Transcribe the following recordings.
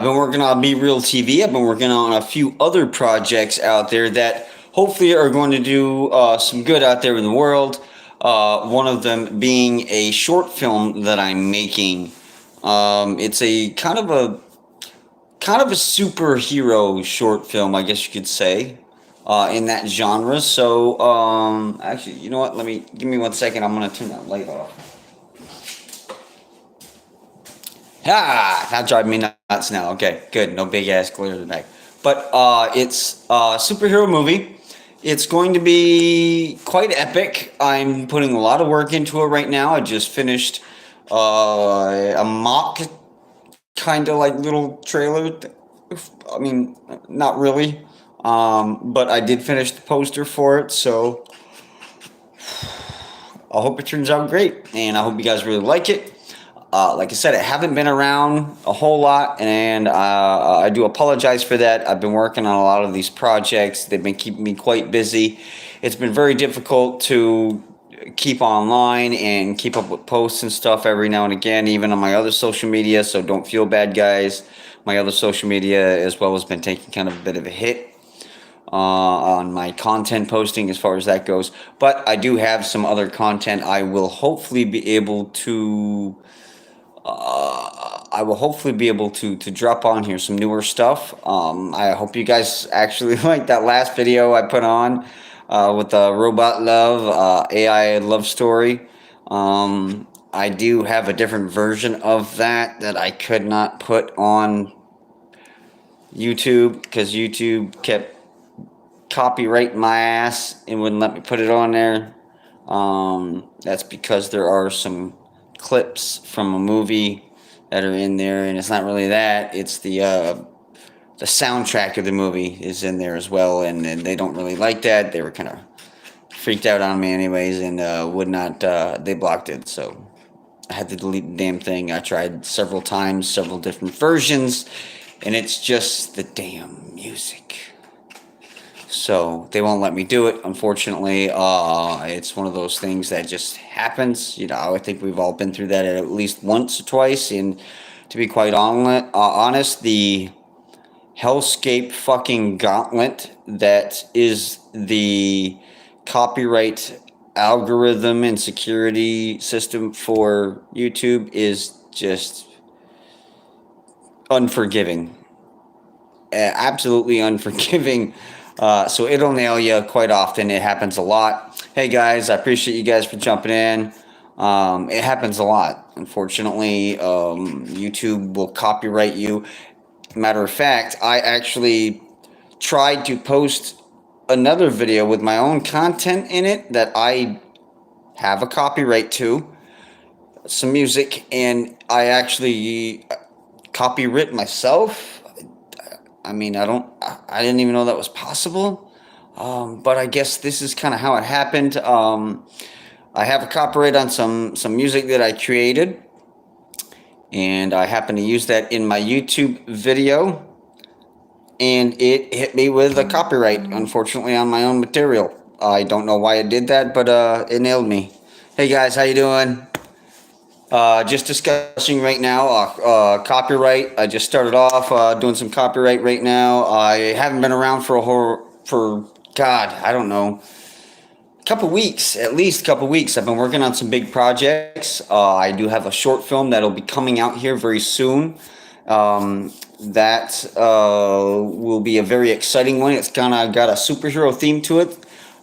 been working on Be Real TV. I've been working on a few other projects out there that hopefully are going to do some good out there in the world. One of them being a short film that I'm making. It's a kind of a superhero short film, I guess you could say, in that genre. So actually, you know what? Let me give me 1 second. I'm gonna turn that light off. Not driving me nuts now. Okay, good. No big ass glare tonight. But it's a superhero movie. It's going to be quite epic. I'm putting a lot of work into it right now. I just finished a mock kind of like little trailer. I mean, not really. But I did finish the poster for it, so I hope it turns out great, and I hope you guys really like it. Like I said, I haven't been around a whole lot, and I do apologize for that. I've been working on a lot of these projects. They've been keeping me quite busy. It's been very difficult to keep online and keep up with posts and stuff every now and again, even on my other social media, so don't feel bad, guys. My other social media as well has been taking kind of a bit of a hit on my content posting as far as that goes. But I do have some other content I will hopefully be able to drop on here, some newer stuff. I hope you guys actually like that last video I put on with the robot love, AI love story. I do have a different version of that I could not put on YouTube because YouTube kept copyrighting my ass and wouldn't let me put it on there. That's because there are some clips from a movie that are in there, and it's not really that. It's the soundtrack of the movie is in there as well, and they don't really like that. They were kind of freaked out on me anyways, and would not. They blocked it, so I had to delete the damn thing. I tried several times, several different versions, and it's just the damn music. So they won't let me do it, unfortunately. It's one of those things that just happens. You know, I think we've all been through that at least once or twice. And to be quite honest, the hellscape fucking gauntlet that is the copyright algorithm and security system for YouTube is just unforgiving. Absolutely unforgiving. So it'll nail you quite often. It happens a lot. Hey guys, I appreciate you guys for jumping in. It happens a lot. Unfortunately, YouTube will copyright you. Matter of fact, I actually tried to post another video with my own content in it that I have a copyright to, some music, and I actually copyright myself. I mean, I didn't even know that was possible. But I guess this is kind of how it happened. I have a copyright on some music that I created, and I happen to use that in my YouTube video, and it hit me with a copyright, unfortunately, on my own material. I don't know why it did that, but it nailed me. Hey guys, how you doing? Just discussing right now copyright. I just started off doing some copyright right now. I haven't been around for God, I don't know, a couple weeks, at least a couple weeks. I've been working on some big projects. I do have a short film that'll be coming out here very soon. That will be a very exciting one. It's kind of got a superhero theme to it.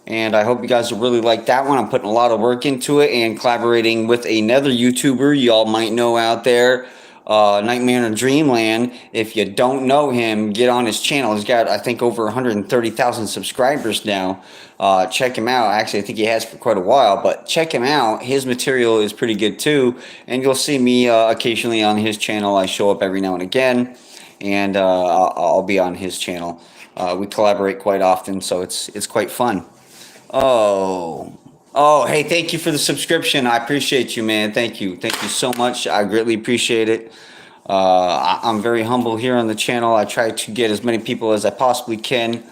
And I hope you guys will really like that one. I'm putting a lot of work into it and collaborating with another YouTuber you all might know out there, Nightmare in Dreamland. If you don't know him, get on his channel. He's got, I think, over 130,000 subscribers now. Check him out. Actually, I think he has for quite a while, but check him out. His material is pretty good too. And you'll see me occasionally on his channel. I show up every now and again, and I'll be on his channel. We collaborate quite often, so it's quite fun. Oh, hey, thank you for the subscription. I appreciate you, man. Thank you so much. I greatly appreciate it. I'm very humble here on the channel. I try to get as many people as I possibly can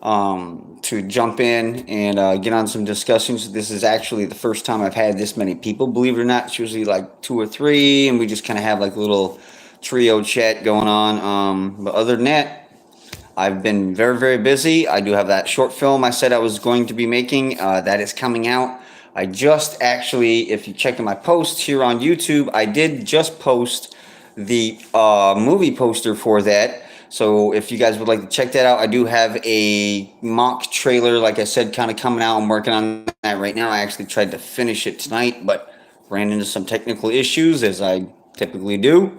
to jump in and get on some discussions. This is actually the first time I've had this many people, believe it or not. It's usually like 2 or 3, and we just kind of have like little trio chat going on. But other than that, I've been very, very busy. I do have that short film I said I was going to be making. That is coming out. I just actually, if you check in my posts here on YouTube, I did just post the movie poster for that. So if you guys would like to check that out, I do have a mock trailer, like I said, kind of coming out. I'm working on that right now. I actually tried to finish it tonight, but ran into some technical issues, as I typically do.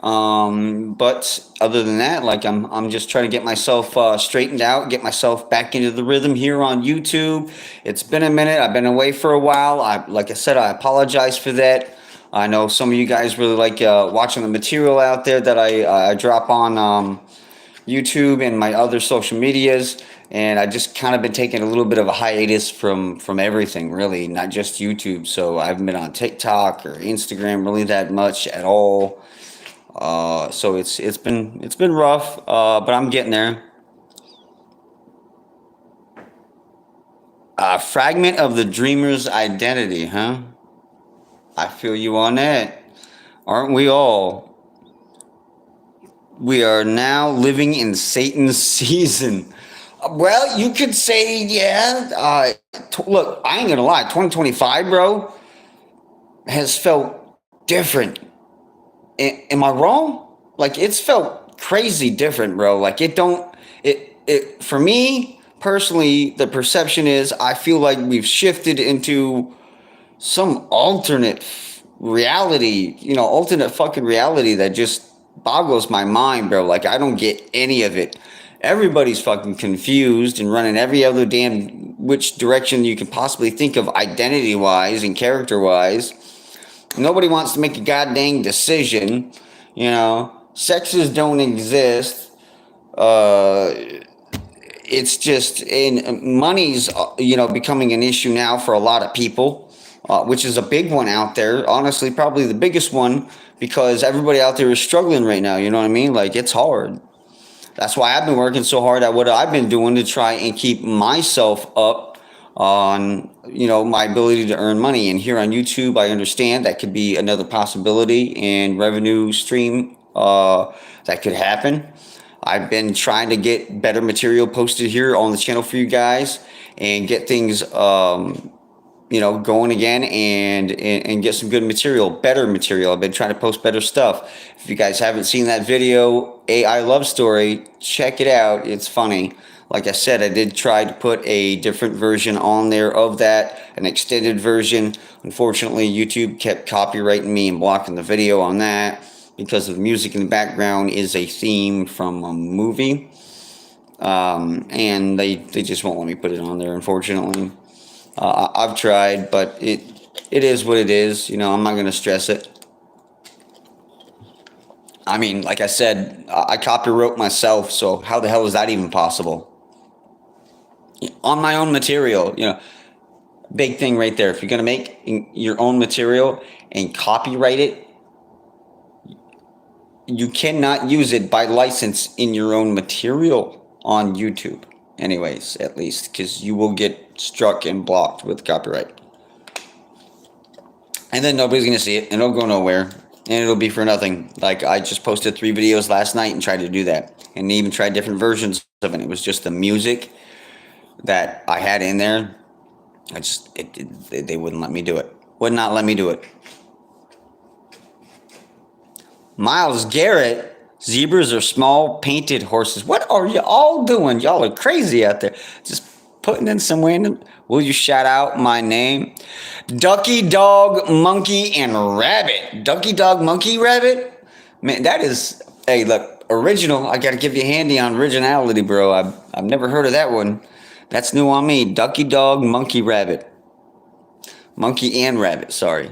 But other than that, like I'm just trying to get myself straightened out, get myself back into the rhythm here on YouTube. It's been a minute. I've been away for a while. Like I said, I apologize for that. I know some of you guys really like watching the material out there that I drop on YouTube and my other social medias. And I just kind of been taking a little bit of a hiatus from everything, really, not just YouTube. So I haven't been on TikTok or Instagram really that much at all. So it's been rough, but I'm getting there. A fragment of the dreamer's identity, huh? I feel you on that. Aren't we all? We are now living in Satan's season. Well, you could say, yeah. Look, I ain't gonna lie. 2025, bro, has felt different. Am I wrong? Like, it's felt crazy different, bro. Like, it for me personally, the perception is I feel like we've shifted into some alternate reality, alternate fucking reality that just boggles my mind, bro. Like, I don't get any of it. Everybody's fucking confused and running every other damn which direction you can possibly think of, identity wise and character wise. Nobody wants to make a goddamn decision. Sexes don't exist. It's just money's becoming an issue now for a lot of people, which is a big one out there. Honestly, probably the biggest one, because everybody out there is struggling right now. You know what I mean? Like, it's hard. That's why I've been working so hard at what I've been doing to try and keep myself up on my ability to earn money. And here on YouTube, I understand that could be another possibility and revenue stream that could happen. I've been trying to get better material posted here on the channel for you guys and get things going again and get some good material, better material. I've been trying to post better stuff. If you guys haven't seen that video, AI Love Story, check it out. It's funny. Like I said, I did try to put a different version on there of that, an extended version. Unfortunately, YouTube kept copyrighting me and blocking the video on that because the music in the background is a theme from a movie. And they just won't let me put it on there, unfortunately. I've tried, but it is what it is. I'm not going to stress it. I mean, like I said, I copyright myself, so how the hell is that even possible? On my own material, big thing right there. If you're going to make your own material and copyright it, you cannot use it by license in your own material on YouTube. Anyways, at least, because you will get struck and blocked with copyright. And then nobody's going to see it, and it'll go nowhere, and it'll be for nothing. Like, I just posted 3 videos last night and tried to do that, and even tried different versions of it. It was just the music that I had in there. They wouldn't let me do it. Would not let me do it. Miles Garrett, zebras are small painted horses. What are you all doing? Y'all are crazy out there. Just putting in some random. Will you shout out my name? Ducky, dog, monkey, and rabbit. Ducky, dog, monkey, rabbit? Man, that is, hey, look, original. I got to give you a handy on originality, bro. I've never heard of that one. That's new on me. Ducky, dog, monkey, rabbit. Monkey and rabbit, sorry.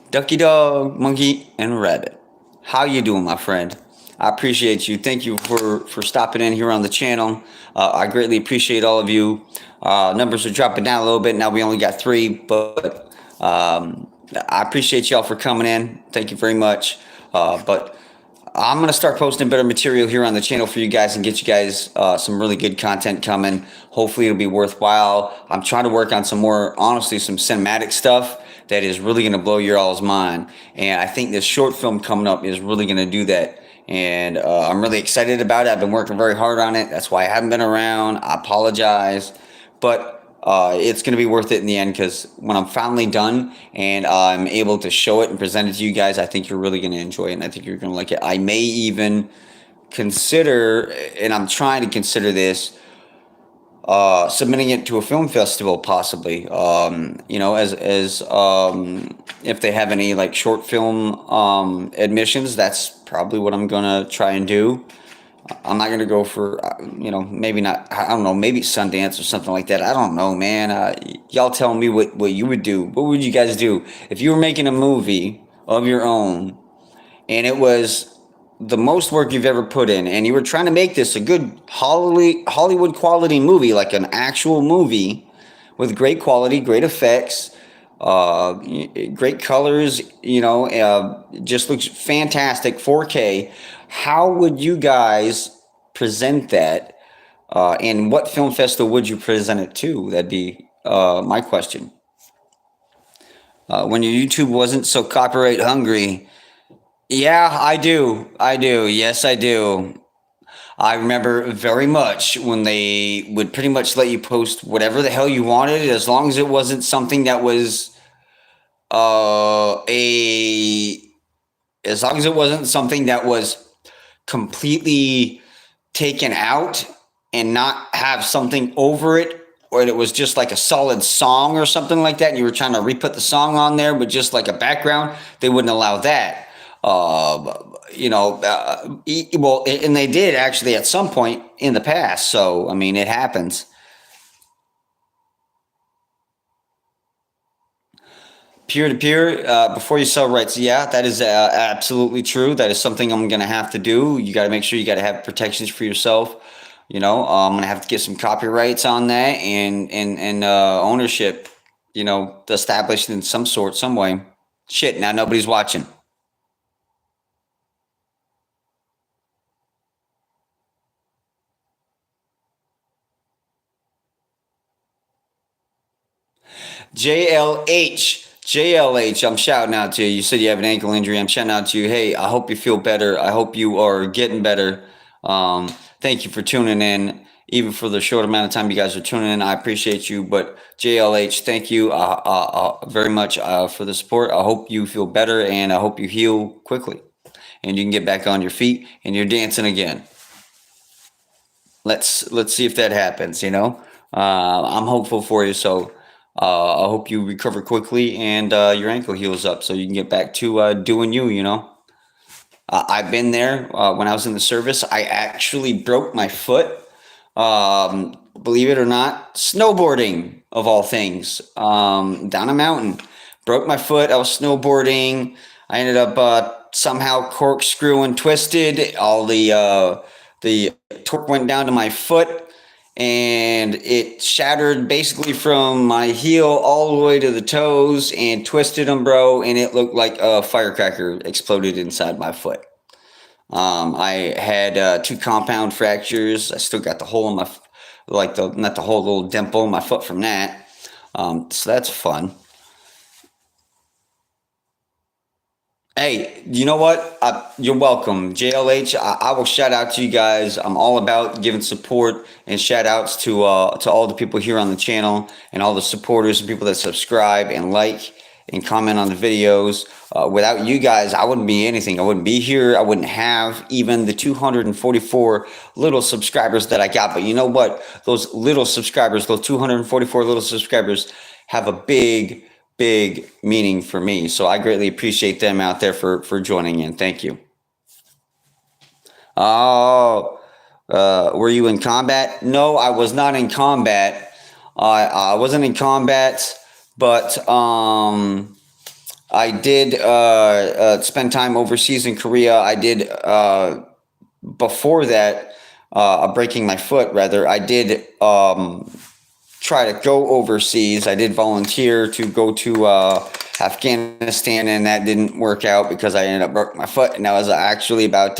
Ducky, dog, monkey, and rabbit. How you doing, my friend? I appreciate you. Thank you for stopping in here on the channel. I greatly appreciate all of you. Numbers are dropping down a little bit. Now we only got 3, but I appreciate y'all for coming in. Thank you very much. But I'm going to start posting better material here on the channel for you guys and get you guys some really good content coming. Hopefully it'll be worthwhile. I'm trying to work on some more, honestly, some cinematic stuff that is really going to blow your all's mind. And I think this short film coming up is really going to do that. And I'm really excited about it. I've been working very hard on it. That's why I haven't been around. I apologize. But it's going to be worth it in the end, because when I'm finally done and I'm able to show it and present it to you guys, I think you're really going to enjoy it, and I think you're going to like it. I may even consider, and I'm trying to consider this, submitting it to a film festival, possibly. As if they have any like short film admissions, that's probably what I'm gonna try and do. I'm not gonna go for maybe not. I don't know, maybe Sundance or something like that. I don't know, man. Y'all tell me what you would do. What would you guys do if you were making a movie of your own and it was the most work you've ever put in, and you were trying to make this a good Hollywood quality movie, like an actual movie with great quality, great effects, great colors, just looks fantastic, 4K. How would you guys present that? And what film festival would you present it to? That'd be my question. When your YouTube wasn't so copyright hungry. Yeah, I do. I do. Yes, I do. I remember very much when they would pretty much let you post whatever the hell you wanted, as long as it wasn't something that was a as long as it wasn't something that was completely taken out and not have something over it, or it was just like a solid song or something like that, and you were trying to re-put the song on there, but just like a background, they wouldn't allow that. Well, and they did actually at some point in the past. So, I mean, it happens. Peer to peer, before you sell rights. Yeah, that is absolutely true. That is something I'm going to have to do. You got to make sure you got to have protections for yourself. I'm going to have to get some copyrights on that and ownership, established in some sort, some way. Shit, now nobody's watching. JLH, I'm shouting out to you. You said you have an ankle injury. I'm shouting out to you. Hey, I hope you feel better. I hope you are getting better. Thank you for tuning in, even for the short amount of time you guys are tuning in. I appreciate you. But JLH, thank you very much for the support. I hope you feel better, and I hope you heal quickly, and you can get back on your feet and you're dancing again. Let's see if that happens. I'm hopeful for you. So. I hope you recover quickly and your ankle heals up so you can get back to doing you. I've been there when I was in the service. I actually broke my foot, believe it or not, snowboarding of all things, down a mountain. Broke my foot. I was snowboarding. I ended up somehow corkscrewing, twisted. All the torque went down to my foot, and it shattered basically from my heel all the way to the toes and twisted them, bro. And it looked like a firecracker exploded inside my foot. I had 2 compound fractures. I still got the hole in my, not the whole little dimple in my foot from that. So that's fun. Hey, you know what? You're welcome. JLH, I will shout out to you guys. I'm all about giving support and shout outs to all the people here on the channel and all the supporters and people that subscribe and like and comment on the videos. Without you guys, I wouldn't be anything. I wouldn't be here. I wouldn't have even the 244 little subscribers that I got. But you know what? Those little subscribers, those 244 little subscribers have a big meaning for me. So I greatly appreciate them out there for joining in. Thank you. Oh, were you in combat? No, I was not in combat. I wasn't in combat, but I did spend time overseas in Korea. I did before that, breaking my foot rather. I did try to go overseas. I did volunteer to go to Afghanistan, and that didn't work out because I ended up broke my foot, and I was actually about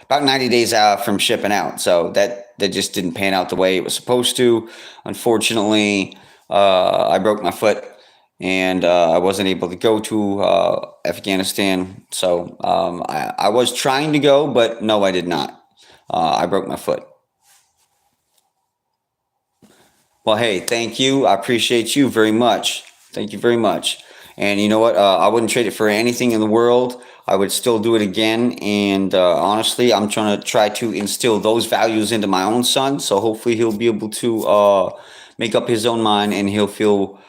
90 days out from shipping out. So that just didn't pan out the way it was supposed to. Unfortunately, I broke my foot, and I wasn't able to go to Afghanistan. So I was trying to go, but no, I did not. I broke my foot. Well, hey, thank you. I appreciate you very much. Thank you very much. And you know what? I wouldn't trade it for anything in the world. I would still do it again. And honestly, I'm try to instill those values into my own son. So hopefully he'll be able to make up his own mind, and he'll feel,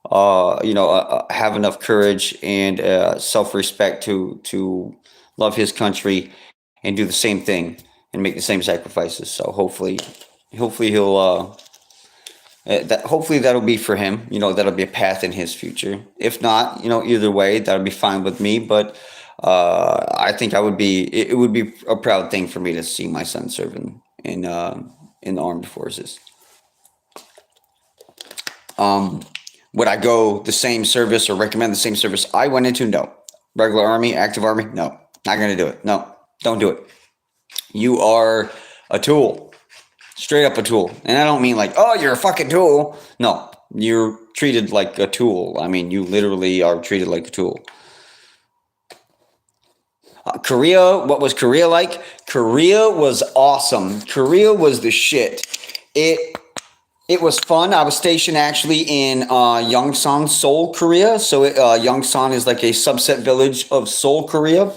have enough courage and self-respect to love his country and do the same thing and make the same sacrifices. So hopefully he'll. Hopefully that'll be for him. That'll be a path in his future. If not, either way, that'll be fine with me. But I think it would be a proud thing for me to see my son serving in the armed forces. Would I go the same service or recommend the same service I went into? No. Regular Army, active Army? No. Not going to do it. No, don't do it. You are a tool. Straight up a tool. And I don't mean like, oh, you're a fucking tool. No, you're treated like a tool. I mean, you literally are treated like a tool. Korea, what was Korea like? Korea was awesome. Korea was the shit. It was fun. I was stationed actually in Yongsan, Seoul, Korea. So Yongsan is like a subset village of Seoul, Korea.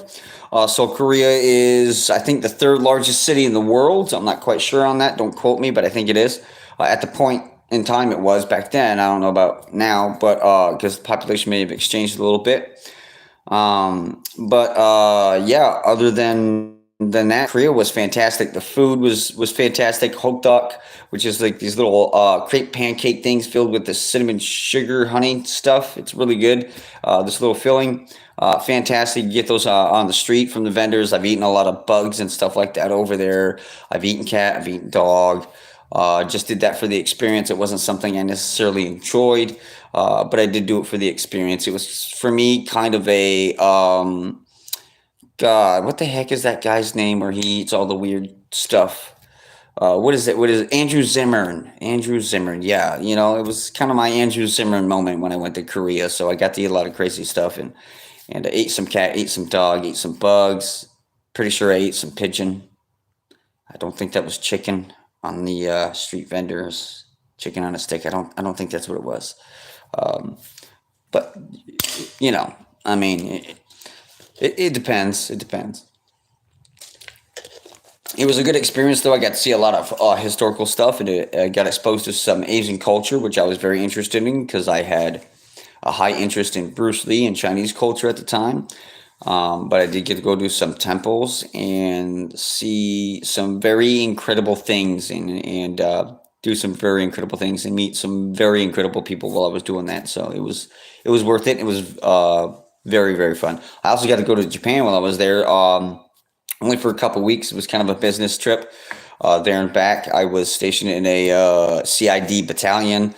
Seoul, Korea is, I think, the third largest city in the world. I'm not quite sure on that. Don't quote me, but I think it is. At the point in time it was back then. I don't know about now, but because the population may have exchanged a little bit. Yeah, other than that, Korea was fantastic. The food was fantastic. Hokdok, which is like these little crepe pancake things filled with this cinnamon sugar honey stuff. It's really good. This little filling, fantastic. You get those on the street from the vendors. I've eaten a lot of bugs and stuff like that over there. I've eaten cat. I've eaten dog. Just did that for the experience. It wasn't something I necessarily enjoyed, but I did do it for the experience. It was for me kind of a God, what the heck is that guy's name where he eats all the weird stuff? What is it? What is it? Andrew Zimmern? Andrew Zimmern. Yeah, it was kind of my Andrew Zimmern moment when I went to Korea. So I got to eat a lot of crazy stuff and I ate some cat, ate some dog, ate some bugs. Pretty sure I ate some pigeon. I don't think that was chicken on the street vendors. Chicken on a stick. I don't think that's what it was. But I mean. It depends. It depends. It was a good experience, though. I got to see a lot of historical stuff, and I got exposed to some Asian culture, which I was very interested in because I had a high interest in Bruce Lee and Chinese culture at the time. But I did get to go to some temples and see some very incredible things and do some very incredible things and meet some very incredible people while I was doing that. So it was worth it. It was very, very fun. I also got to go to Japan while I was there, only for a couple weeks. It was kind of a business trip there and back. I was stationed in a CID battalion,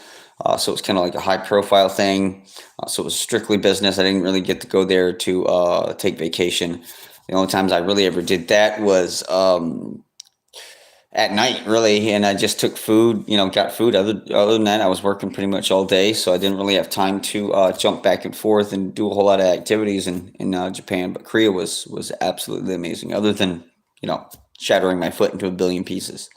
so it was kind of like a high-profile thing. So it was strictly business. I didn't really get to go there to take vacation. The only times I really ever did that was at night, really, and I just took food, got food. Other than that, I was working pretty much all day, so I didn't really have time to jump back and forth and do a whole lot of activities in Japan. But Korea was absolutely amazing, other than, shattering my foot into a billion pieces.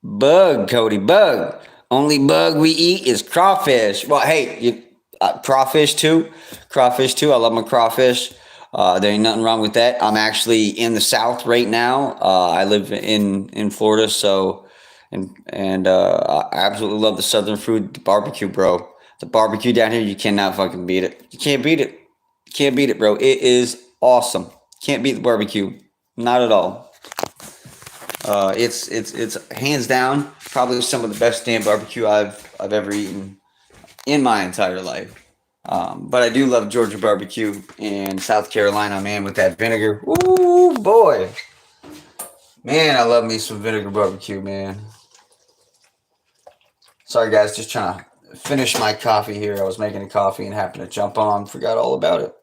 Bug, Cody, bug. Only bug we eat is crawfish. Well, hey, crawfish too. Crawfish too. I love my crawfish. There ain't nothing wrong with that. I'm actually in the South right now. I live in Florida, so I absolutely love the Southern food, the barbecue, bro. The barbecue down here, you cannot fucking beat it. You can't beat it. You can't beat it, bro. It is awesome. Can't beat the barbecue. Not at all. It's hands down probably some of the best damn barbecue I've ever eaten in my entire life. But I do love Georgia barbecue and South Carolina, man, with that vinegar. Ooh, boy. Man, I love me some vinegar barbecue, man. Sorry, guys, just trying to finish my coffee here. I was making a coffee and happened to jump on. Forgot all about it.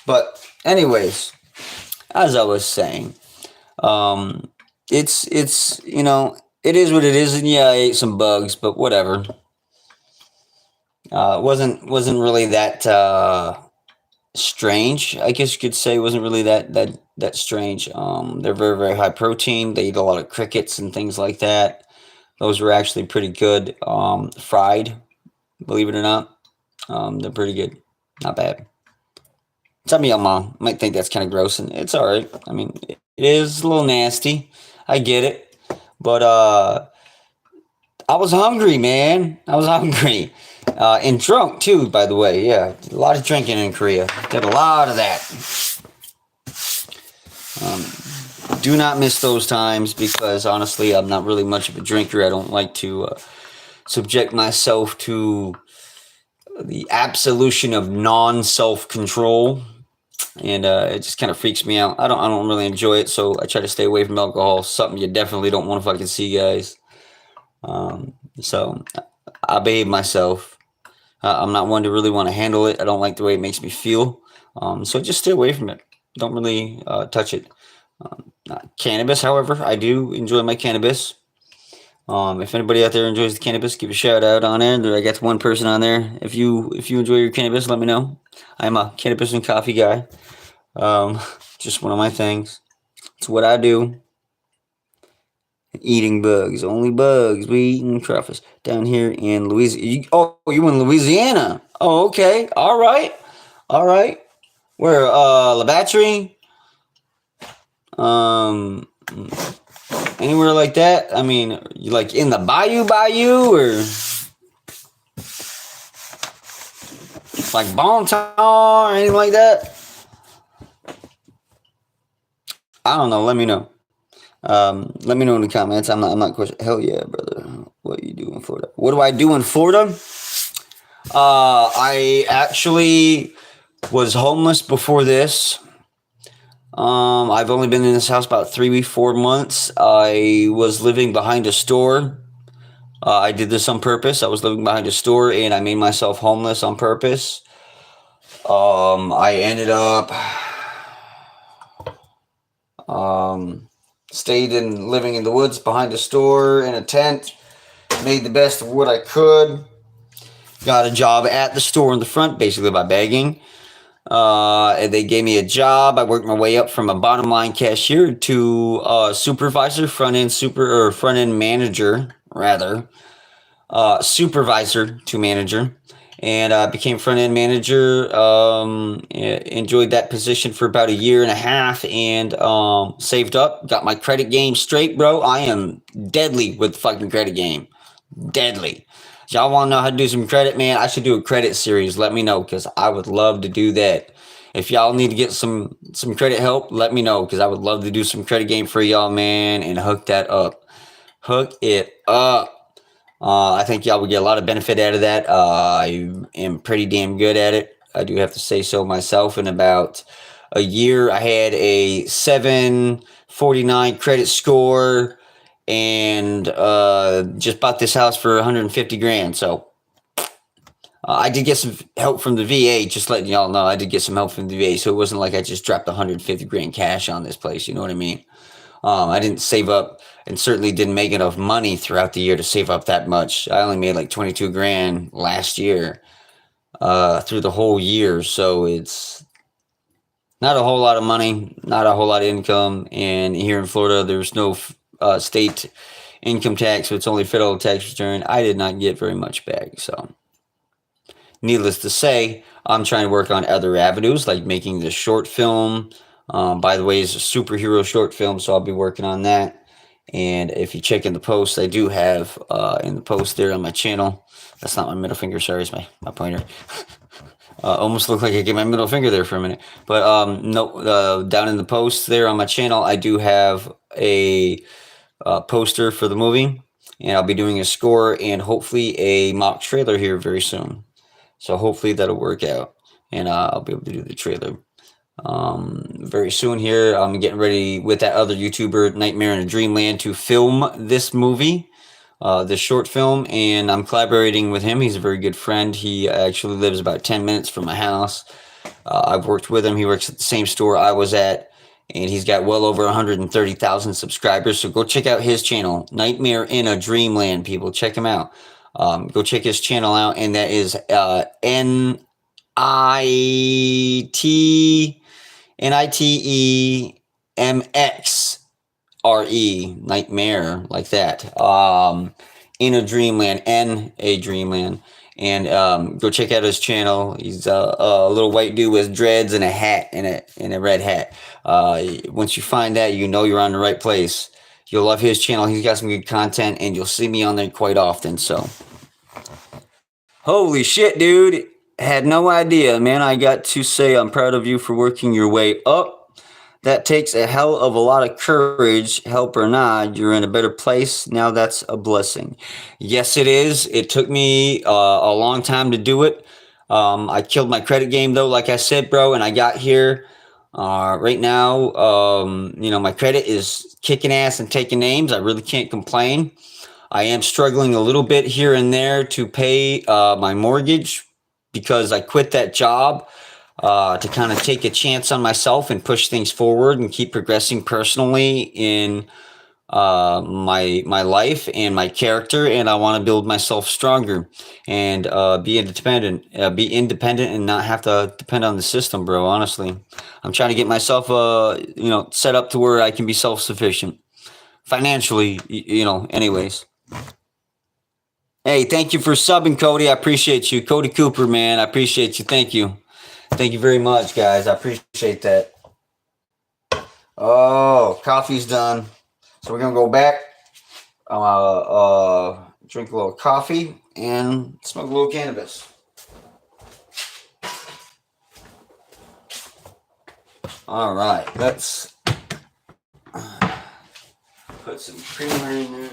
But anyways, as I was saying, it's it is what it is, and yeah, I ate some bugs, but whatever. Wasn't really that strange. I guess you could say it wasn't really that strange. They're very high protein. They eat a lot of crickets and things like that. Those were actually pretty good. Fried, believe it or not, they're pretty good. Not bad. Some of y'all might think that's kind of gross, and it's all right. I mean, it is a little nasty. I get it, but I was hungry, man. I was hungry. And drunk too, by the way. Yeah, a lot of drinking in Korea. Did a lot of that. Do not miss those times because honestly, I'm not really much of a drinker. I don't like to subject myself to the absolution of non-self-control, and it just kind of freaks me out. I don't really enjoy it, so I try to stay away from alcohol. Something you definitely don't want to fucking see, guys. So I behave myself. I'm not one to really want to handle it. I don't like the way it makes me feel. So just stay away from it. Don't really touch it. Cannabis, however, I do enjoy my cannabis. If anybody out there enjoys the cannabis, give a shout out on there. I got one person on there. If you enjoy your cannabis, let me know. I'm a cannabis and coffee guy. Just one of my things. It's what I do. Eating bugs, only bugs. We eating truffles down here in Louisiana. You in Louisiana? Oh, okay. All right. Where? La Battery. Anywhere like that? I mean, you like in the bayou, or like Bon Temps or anything like that? I don't know. Let me know. Let me know in the comments. I'm not questioning. Hell yeah, brother. What you do in Florida? What do I do in Florida? I actually was homeless before this. I've only been in this house about 4 months. I was living behind a store. I did this on purpose. I was living behind a store and I made myself homeless on purpose. I ended up stayed in living in the woods behind a store in a tent. Made the best of what I could. Got a job at the store in the front, basically by begging. And they gave me a job. I worked my way up from a bottom line cashier to supervisor, front end manager, rather. Supervisor to manager. And became front end manager. Enjoyed that position for about 1.5 years and saved up. Got my credit game straight, bro. I am deadly with the fucking credit game. Deadly. Y'all want to know how to do some credit, man? I should do a credit series. Let me know because I would love to do that. If y'all need to get some credit help, let me know because I would love to do some credit game for y'all, man, and hook that up. Hook it up. I think y'all would get a lot of benefit out of that. I am pretty damn good at it. I do have to say so myself. In about 1 year, I had a 749 credit score and just bought this house for 150 grand. So I did get some help from the VA. Just letting y'all know, I did get some help from the VA. So it wasn't like I just dropped 150 grand cash on this place. You know what I mean? I didn't save up and certainly didn't make enough money throughout the year to save up that much. I only made like 22 grand last year through the whole year. So it's not a whole lot of money, not a whole lot of income. And here in Florida, there's no state income tax. So it's only federal tax return. I did not get very much back. So needless to say, I'm trying to work on other avenues like making this short film. By the way, it's a superhero short film, so I'll be working on that. And if you check in the post, I do have in the post there on my channel. That's not my middle finger, sorry, it's my pointer. Almost looked like I gave my middle finger there for a minute. But no, down in the post there on my channel, I do have a poster for the movie. And I'll be doing a score and hopefully a mock trailer here very soon. So hopefully that'll work out. And I'll be able to do the trailer very soon here. I'm getting ready with that other YouTuber, Nightmare in a Dreamland, to film this movie, this short film, and I'm collaborating with him. He's a very good friend. He actually lives about 10 minutes from my house. I've worked with him. He works at the same store I was at, and he's got well over 130,000 subscribers. So go check out his channel, Nightmare in a Dreamland. People, check him out. Go check his channel out, and that is NITEMXRE, Nightmare, like that. In a Dreamland, a Dreamland. And go check out his channel. He's a little white dude with dreads and a hat and a red hat. Once you find that, you know you're on the right place. You'll love his channel. He's got some good content, and you'll see me on there quite often. So, holy shit, dude! Had no idea, man. I got to say I'm proud of you for working your way up. That takes a hell of a lot of courage, help or not. You're in a better place now. That's a blessing. Yes, it is. It took me a long time to do it. I killed my credit game though, like I said, bro, and I got here. Right now, my credit is kicking ass and taking names. I really can't complain. I am struggling a little bit here and there to pay my mortgage because I quit that job to kind of take a chance on myself and push things forward and keep progressing personally in my life and my character. And I want to build myself stronger and be independent and not have to depend on the system, bro. Honestly, I'm trying to get myself set up to where I can be self-sufficient financially, anyways. Hey, thank you for subbing, Cody. I appreciate you. Cody Cooper, man. I appreciate you. Thank you. Thank you very much, guys. I appreciate that. Oh, coffee's done. So we're going to go back, drink a little coffee, and smoke a little cannabis. All right, let's put some creamer in there.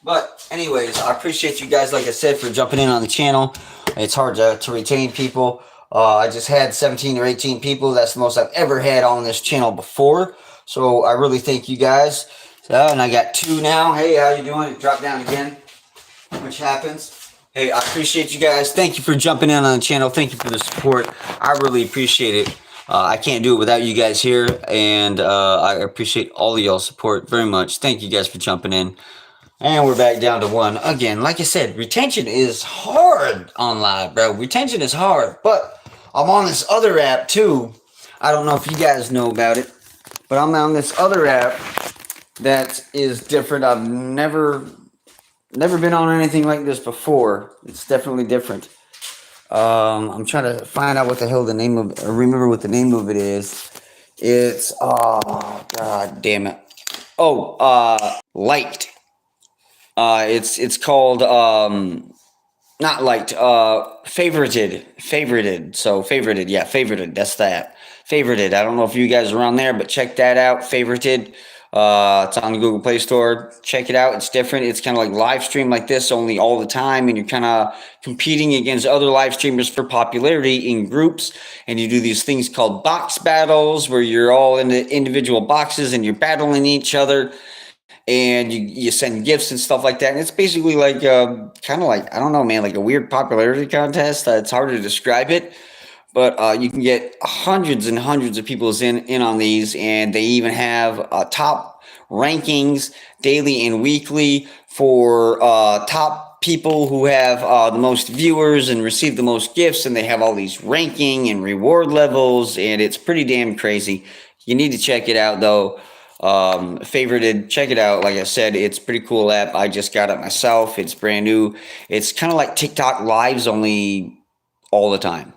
But anyways, I appreciate you guys, like I said, for jumping in on the channel. It's hard to retain people. I just had 17 or 18 people. That's the most I've ever had on this channel before. So I really thank you guys. And I got 2 now. Hey, how you doing? It dropped down again, which happens. Hey, I appreciate you guys. Thank you for jumping in on the channel. Thank you for the support. I really appreciate it. I can't do it without you guys here. And I appreciate all of y'all's support very much. Thank you guys for jumping in. And we're back down to 1. Again, like I said, retention is hard on live, bro. Retention is hard. But I'm on this other app, too. I don't know if you guys know about it. But I'm on this other app that is different. I've never been on anything like this before. It's definitely different. I'm trying to find out what the hell the name of, or remember what the name of it is. It's, oh, god damn it. Oh, Liked. It's called, not Liked, Favorited. So Favorited, yeah, Favorited, that's that. Favorited. I don't know if you guys are on there, but check that out. Favorited. It's on the Google Play Store. Check it out. It's different. It's kind of like live stream like this, only all the time, and you're kind of competing against other live streamers for popularity in groups. And you do these things called box battles, where you're all in the individual boxes and you're battling each other, and you send gifts and stuff like that. And it's basically like kind of like, I don't know, man, like a weird popularity contest. It's hard to describe it. But you can get hundreds and hundreds of people in on these, and they even have top rankings daily and weekly for top people who have the most viewers and receive the most gifts, and they have all these ranking and reward levels, and it's pretty damn crazy. You need to check it out, though. Favorited, check it out. Like I said, it's a pretty cool app. I just got it myself. It's brand new. It's kind of like TikTok lives, only all the time.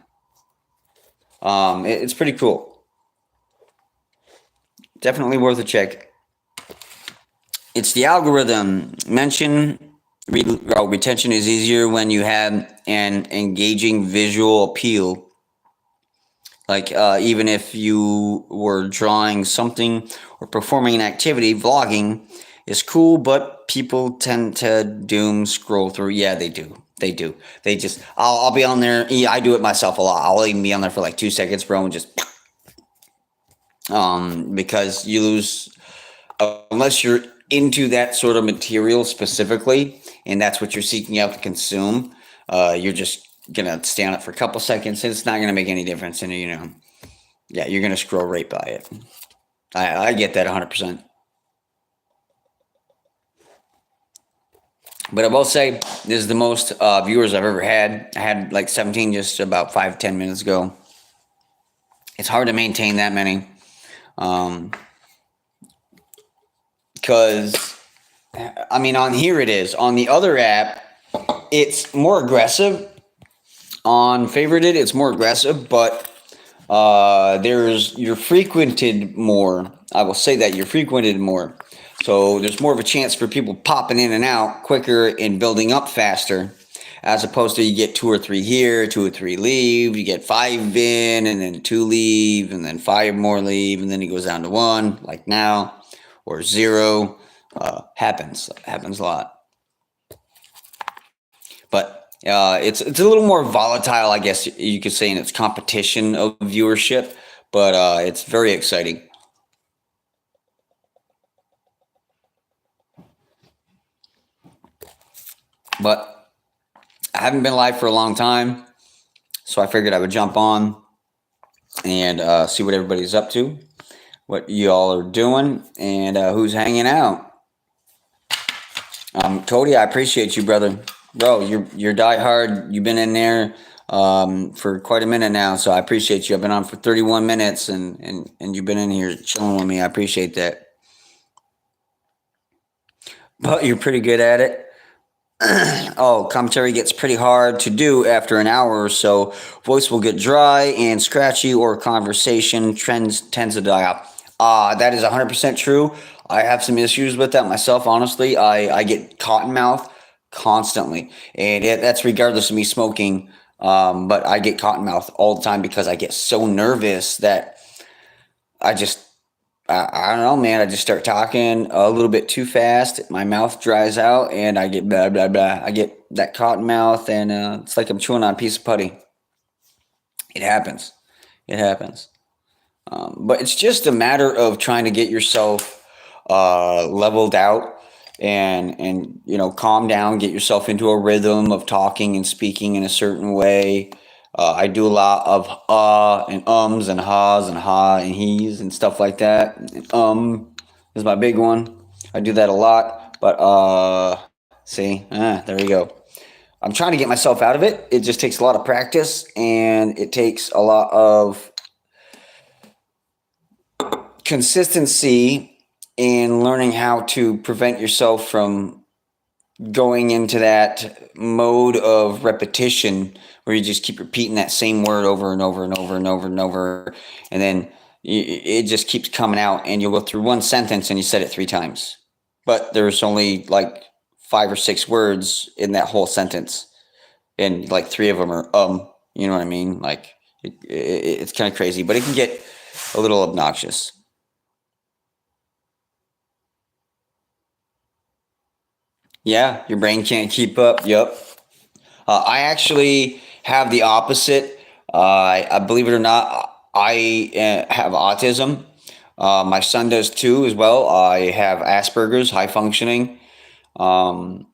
It's pretty cool. Definitely worth a check. It's the algorithm. Retention is easier when you have an engaging visual appeal. Like even if you were drawing something or performing an activity, vlogging is cool, but people tend to doom scroll through. Yeah, they do. They do. They just, I'll be on there. Yeah, I do it myself a lot. I'll even be on there for like 2 seconds, bro, and just, because you lose, unless you're into that sort of material specifically, and that's what you're seeking out to consume, you're just going to stay on it for a couple seconds, and it's not going to make any difference. And, yeah, you're going to scroll right by it. I get that 100%. But I will say this is the most viewers I've ever had. I had like 17 just about 5-10 minutes ago. It's hard to maintain that many because I mean on here it is. On the other app, it's more aggressive. On favorited, it's more aggressive, but you're frequented more. I will say that you're frequented more. So there's more of a chance for people popping in and out quicker and building up faster, as opposed to you get 2 or 3 here, 2 or 3 leave, you get 5 in, and then 2 leave, and then 5 more leave, and then it goes down to 1, like now, or 0. Happens a lot. But it's a little more volatile, I guess you could say, in its competition of viewership, but it's very exciting. But I haven't been live for a long time, so I figured I would jump on and see what everybody's up to, what y'all are doing, and who's hanging out. Cody, I appreciate you, brother. Bro, you're diehard. You've been in there for quite a minute now, so I appreciate you. I've been on for 31 minutes, and you've been in here chilling with me. I appreciate that. But you're pretty good at it. Oh, commentary gets pretty hard to do after an hour or so. Voice will get dry and scratchy, or conversation tends to die out. That is 100% true. I have some issues with that myself, honestly. I get cotton mouth constantly, and that's regardless of me smoking. But I get cotton mouth all the time because I get so nervous that I just I don't know, man. I just start talking a little bit too fast. My mouth dries out, and I get blah blah blah. I get that cotton mouth, and it's like I'm chewing on a piece of putty. It happens. It happens. But it's just a matter of trying to get yourself leveled out and calm down, get yourself into a rhythm of talking and speaking in a certain way. I do a lot of and ums and ha's and ha and he's and stuff like that. Is my big one. I do that a lot. But there we go. I'm trying to get myself out of it. It just takes a lot of practice, and it takes a lot of consistency in learning how to prevent yourself from going into that mode of repetition where you just keep repeating that same word over and over and over and over and over, and then it just keeps coming out, and you'll go through one sentence and you said it 3 times, but there's only like 5 or 6 words in that whole sentence, and like 3 of them are you know what I mean? Like it's kind of crazy, but it can get a little obnoxious. Yeah, your brain can't keep up. Yep. I actually have the opposite. I believe it or not, I have autism. My son does too, as well. I have Asperger's, high functioning. Um,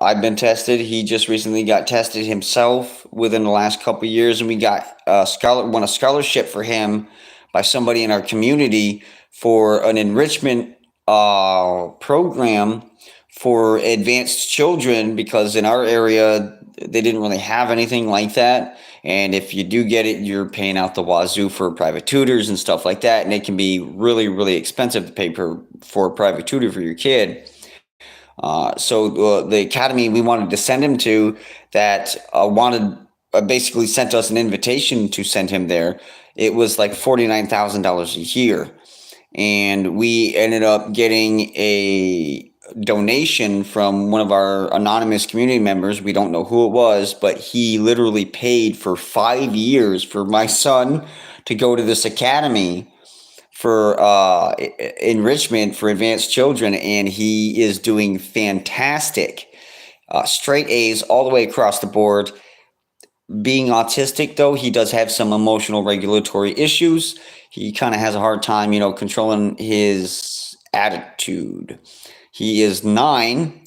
I've been tested. He just recently got tested himself within the last couple of years, and we got won a scholarship for him by somebody in our community for an enrichment program for advanced children, because in our area they didn't really have anything like that. And if you do get it, you're paying out the wazoo for private tutors and stuff like that, and it can be really, really expensive to pay for a private tutor for your kid. So the academy we wanted to send him to, that basically sent us an invitation to send him there. It was like $49,000 a year, and we ended up getting a donation from one of our anonymous community members. We don't know who it was, but he literally paid for 5 years for my son to go to this academy for enrichment for advanced children, and he is doing fantastic. Straight A's all the way across the board. Being autistic, though, he does have some emotional regulatory issues. He kind of has a hard time, controlling his attitude. He is 9,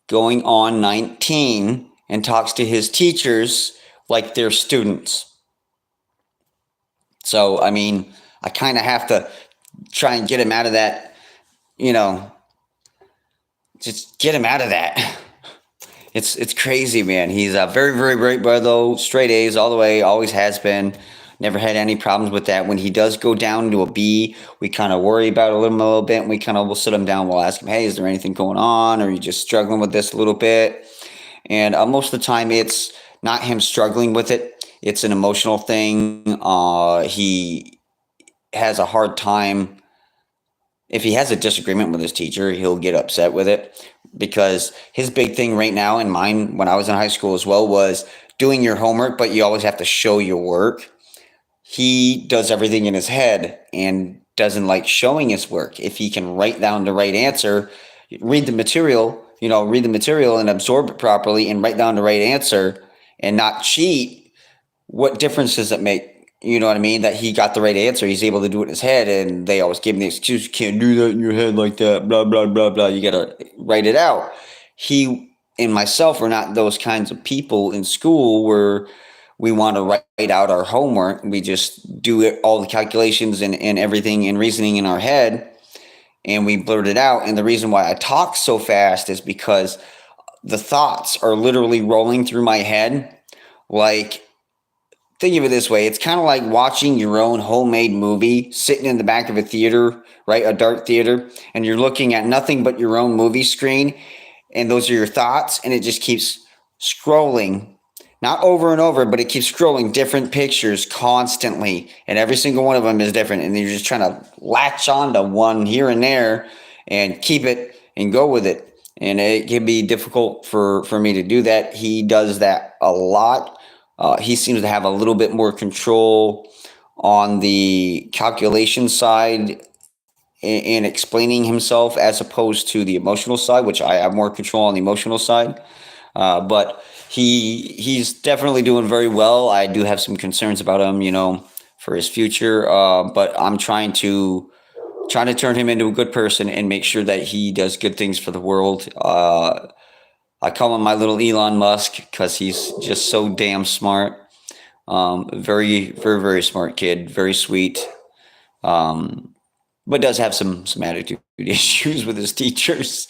going on 19, and talks to his teachers like they're students. So, I mean, I kind of have to try and get him out of that, you know, just get him out of that. It's crazy, man. He's a very, very bright boy, though. Straight A's all the way, always has been. Never had any problems with that. When he does go down to a B, we kind of worry about it a little bit, and we kind of will sit him down. We'll ask him, hey, is there anything going on? Or are you just struggling with this a little bit? And most of the time, it's not him struggling with it. It's an emotional thing. He has a hard time. If he has a disagreement with his teacher, he'll get upset with it, because his big thing right now, and mine when I was in high school as well, was doing your homework, but you always have to show your work. He does everything in his head and doesn't like showing his work. If he can write down the right answer, read the material, read the material and absorb it properly and write down the right answer and not cheat, what difference does it make? You know what I mean? That he got the right answer. He's able to do it in his head, and they always give him the excuse, you can't do that in your head like that, blah, blah, blah, blah. You got to write it out. He and myself are not those kinds of people in school where we want to write out our homework. We just do it, all the calculations and everything and reasoning in our head, and we blurt it out. And the reason why I talk so fast is because the thoughts are literally rolling through my head. Like, think of it this way. It's kind of like watching your own homemade movie, sitting in the back of a theater, right? A dark theater, and you're looking at nothing but your own movie screen, and those are your thoughts, and it just keeps scrolling, not over and over, but it keeps scrolling different pictures constantly, and every single one of them is different, and you're just trying to latch on to one here and there and keep it and go with it. And it can be difficult for me to do that. He does that a lot. He seems to have a little bit more control on the calculation side in explaining himself, as opposed to the emotional side, which I have more control on the emotional side. But he's definitely doing very well. I do have some concerns about him, for his future. But I'm trying to turn him into a good person and make sure that he does good things for the world. I call him my little Elon Musk because he's just so damn smart. Very, very, very smart kid. Very sweet. But does have some attitude issues with his teachers.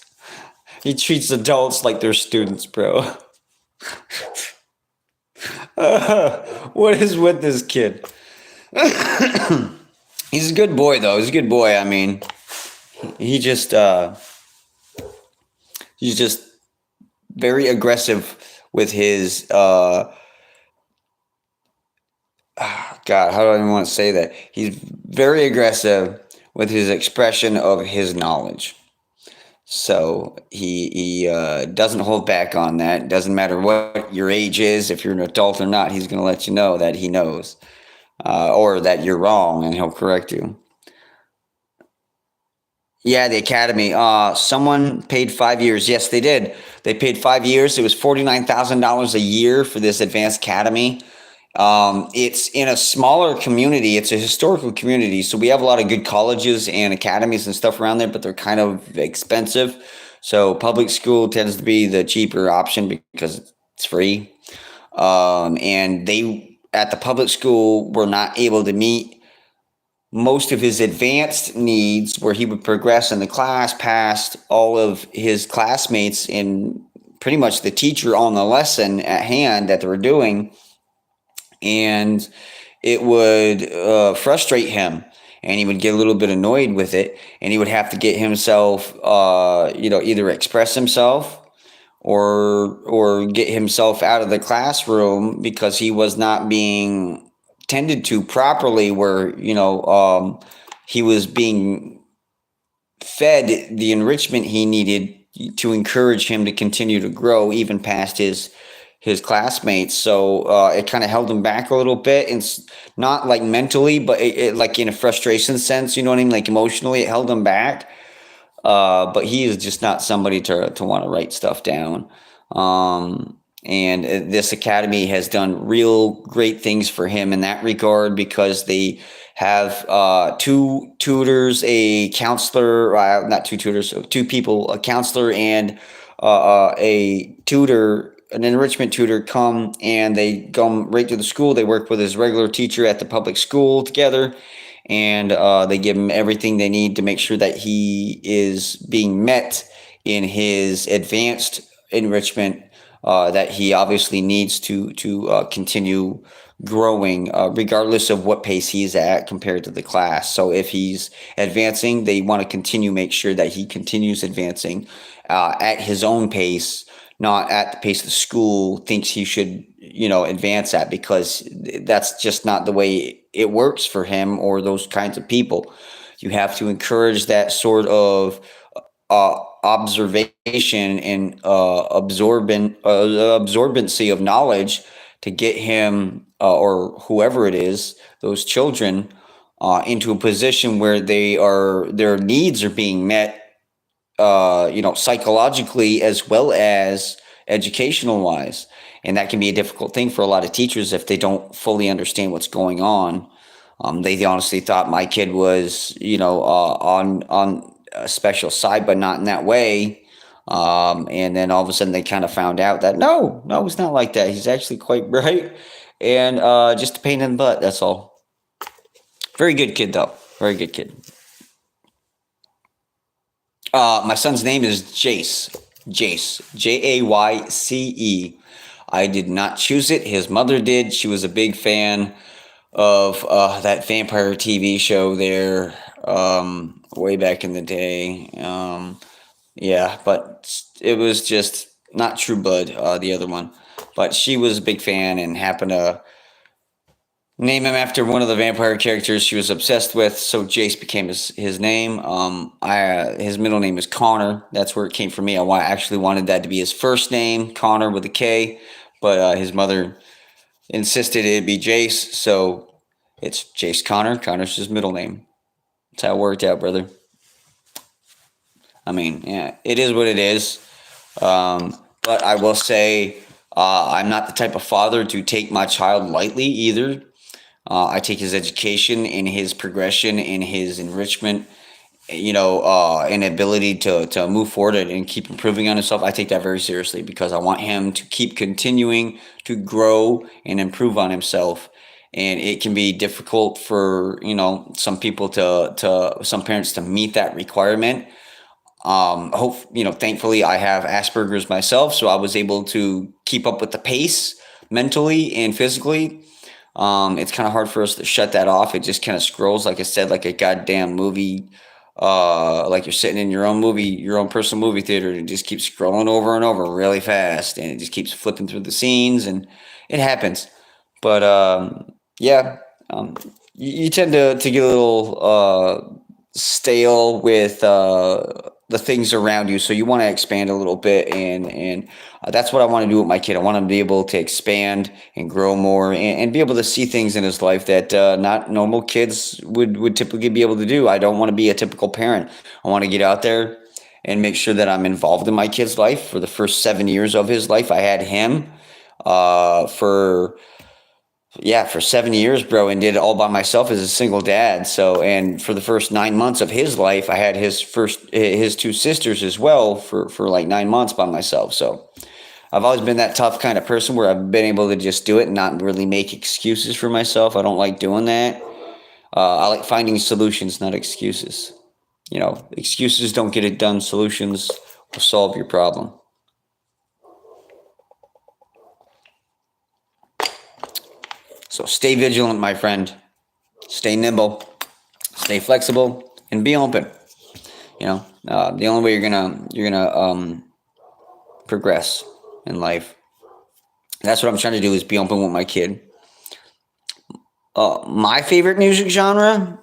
He treats adults like they're students, bro. What is with this kid? He's a good boy, though. He's a good boy. I mean, he's just very aggressive with his God, how do I even want to say that? He's very aggressive with his expression of his knowledge. So he doesn't hold back on that. Doesn't matter what your age is, if you're an adult or not, he's going to let you know that he knows, or that you're wrong, and he'll correct you. Yeah, the academy. Someone paid 5 years. Yes, they did. They paid 5 years. It was $49,000 a year for this advanced academy. It's in a smaller community. It's a historical community. So we have a lot of good colleges and academies and stuff around there, but they're kind of expensive. So public school tends to be the cheaper option because it's free. And they, at the public school, were not able to meet most of his advanced needs, where he would progress in the class past all of his classmates and pretty much the teacher on the lesson at hand that they were doing. And it would frustrate him, and he would get a little bit annoyed with it, and he would have to get himself, either express himself or get himself out of the classroom because he was not being tended to properly, where he was being fed the enrichment he needed to encourage him to continue to grow even past his classmates. So it kind of held him back a little bit, and not like mentally, but it like in a frustration sense, you know what I mean? Like emotionally, it held him back. But he is just not somebody to want to write stuff down. And this academy has done real great things for him in that regard, because they have two tutors, a counselor, not two tutors, two people, a counselor and a tutor an enrichment tutor come, and they come right to the school. They work with his regular teacher at the public school together, and they give him everything they need to make sure that he is being met in his advanced enrichment that he obviously needs to continue growing, regardless of what pace he's at compared to the class. So if he's advancing, they want to continue make sure that he continues advancing at his own pace, not at the pace the school thinks he should, advance at, because that's just not the way it works for him or those kinds of people. You have to encourage that sort of observation and absorbency of knowledge to get him or whoever it is, those children, into a position where their needs are being met, psychologically as well as educational wise. And that can be a difficult thing for a lot of teachers if they don't fully understand what's going on. They honestly thought my kid was, on a special side, but not in that way. And then all of a sudden they kind of found out that no, it's not like that. He's actually quite bright and just a pain in the butt. That's all. Very good kid, though. Very good kid. My son's name is Jace. Jace. Jayce. I did not choose it. His mother did. She was a big fan of that vampire TV show there way back in the day. Yeah, but it was just not True Blood, the other one. But she was a big fan and happened to name him after one of the vampire characters she was obsessed with, so Jace became his name. His middle name is Connor. That's where it came from me. I actually wanted that to be his first name, Connor with a K, but his mother insisted it'd be Jace, so it's Jace Connor. Connor's his middle name. That's how it worked out, brother. I mean, yeah, it is what it is. But I will say I'm not the type of father to take my child lightly either. I take his education and his progression and his enrichment, and ability to move forward and keep improving on himself. I take that very seriously because I want him to keep continuing to grow and improve on himself. And it can be difficult for, some people some parents to meet that requirement. Thankfully I have Asperger's myself, so I was able to keep up with the pace mentally and physically. It's kind of hard for us to shut that off. It just kind of scrolls, like I said, like a goddamn movie, like you're sitting in your own personal movie theater, and it just keeps scrolling over and over really fast, and it just keeps flipping through the scenes, and it happens. But you tend to get a little stale with the things around you, so you want to expand a little bit, and that's what I want to do with my kid. I want him to be able to expand and grow more, and be able to see things in his life that not normal kids would typically be able to do. I don't want to be a typical parent. I want to get out there and make sure that I'm involved in my kid's life. For the first 7 years of his life, I had him for 7 years, bro, and did it all by myself as a single dad. So, and for the first 9 months of his life, I had his two sisters as well for like 9 months by myself. So I've always been that tough kind of person where I've been able to just do it and not really make excuses for myself. I don't like doing that. I like finding solutions, not excuses. Excuses don't get it done. Solutions will solve your problem. So stay vigilant, my friend. Stay nimble, stay flexible, and be open. The only way you're gonna progress in life. That's what I'm trying to do, is be open with my kid. My favorite music genre.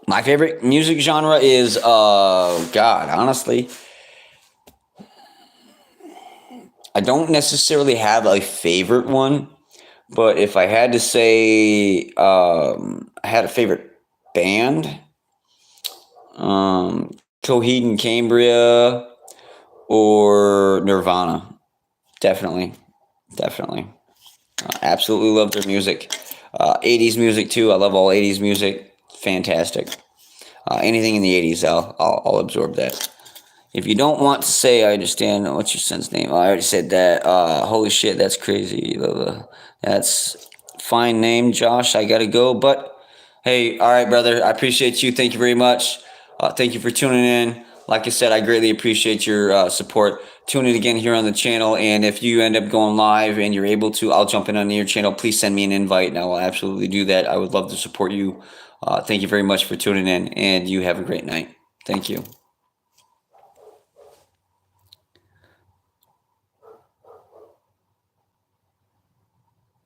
My favorite music genre is honestly, I don't necessarily have a favorite one, but if I had to say I had a favorite band, Coheed and Cambria or Nirvana. Definitely. Absolutely love their music. 80s music too. I love all 80s music. Fantastic. Anything in the 80s, I'll absorb that. If you don't want to say, I understand. What's your son's name? Oh, I already said that. Holy shit, that's crazy. That's fine name, Josh. I gotta go, but hey, all right, brother. I appreciate you. Thank you very much. Thank you for tuning in. Like I said, I greatly appreciate your support. Tune in again here on the channel, and if you end up going live and you're able to, I'll jump in on your channel. Please send me an invite, and I will absolutely do that. I would love to support you. Thank you very much for tuning in, and you have a great night. Thank you.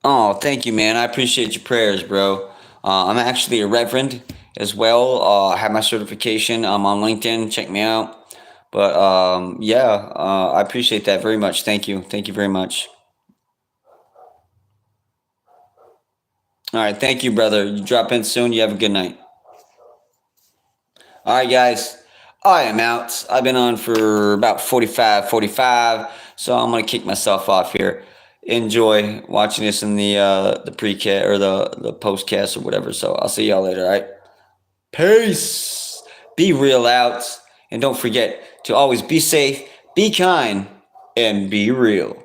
Oh, thank you, man. I appreciate your prayers, bro. I'm actually a reverend as well. I have my certification. I'm on LinkedIn. Check me out. But yeah, I appreciate that very much. Thank you. Thank you very much. All right. Thank you, brother. You drop in soon. You have a good night. All right, guys. I am out. I've been on for about 45, so I'm gonna kick myself off here. Enjoy watching this in the pre-cast or the post-cast or whatever. So I'll see y'all later. All right. Peace. Be real out, and don't forget to always be safe, be kind, and be real.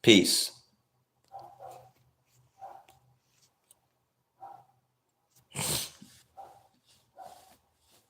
Peace.